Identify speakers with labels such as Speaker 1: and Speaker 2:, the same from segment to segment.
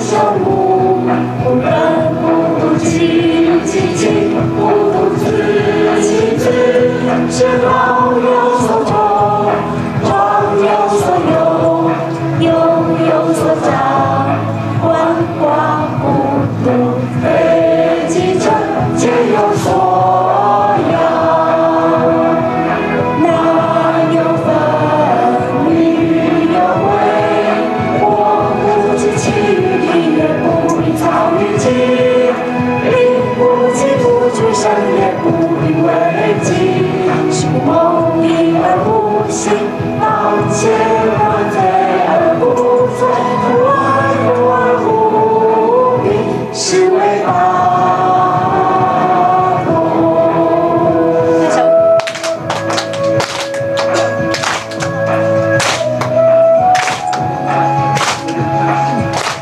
Speaker 1: 手舞，不人不己，己己不独自，其自是老有所终，壮有所有，有所长，万花不独，非己者皆有所养。男有分，女有为，我不知其余，也不必操于己。力不及，不惧生，也不必为己。是不谋利而不行，盗窃而贼而不罪，不爱富而不贫，是为大同。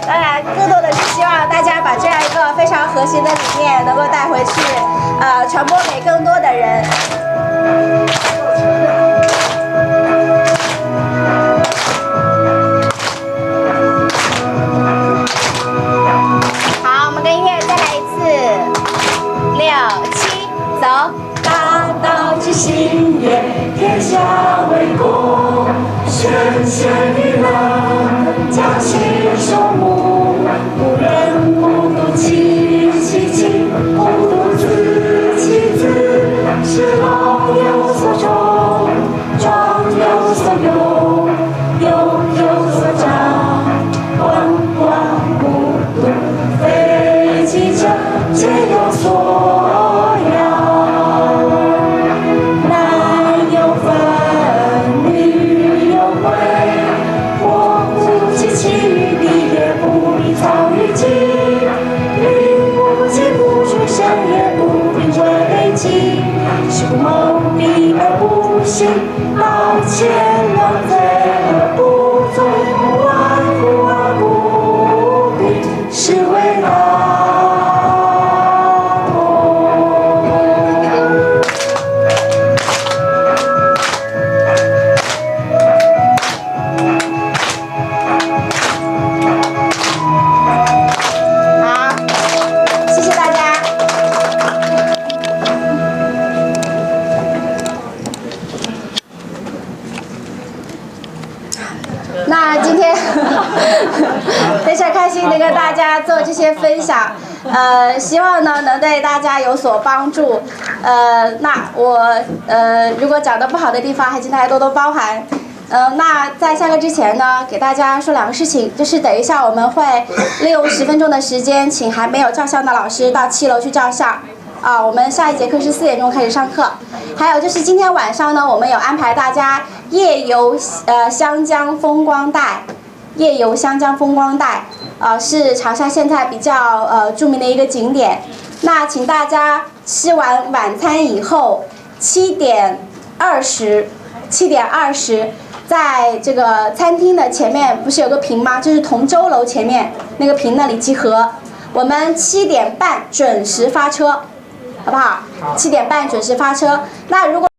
Speaker 2: 当然，更多的是希望大家把这样一个非常核心的理念能够带回去，传播给更多的人。好，我们跟音乐再来一次，6、7，走。
Speaker 1: 大道之行也，天下为公。选贤与能，将心守目。不人不独己，其己不独自，其自是老有所终，壮有所有，有所长，万花不独，非己者皆有所养。男有分，女有为，我不及其余力，也不必操于己。力不及，不惧生，也不必为己。是不谋利而不行，盗窃而贼而不罪，不爱富而不贫，是为大同。
Speaker 2: 好，谢谢大家。那今天非常开心的跟大家做这些分享，希望呢能对大家有所帮助。那我如果讲的不好的地方，还请大家多多包涵。那在下课之前呢，给大家说2个事情，就是等一下我们会利用10分钟的时间，请还没有照相的老师到7楼去照相。我们下一节课是4点钟开始上课。还有就是今天晚上呢，我们有安排大家夜游湘江风光带，夜游湘江风光带，是长沙现在比较著名的一个景点。那请大家吃完晚餐以后，7点20，在这个餐厅的前面不是有个屏吗？就是同舟楼前面那个屏那里集合。我们7点半准时发车，好不好？7点半准时发车。那如果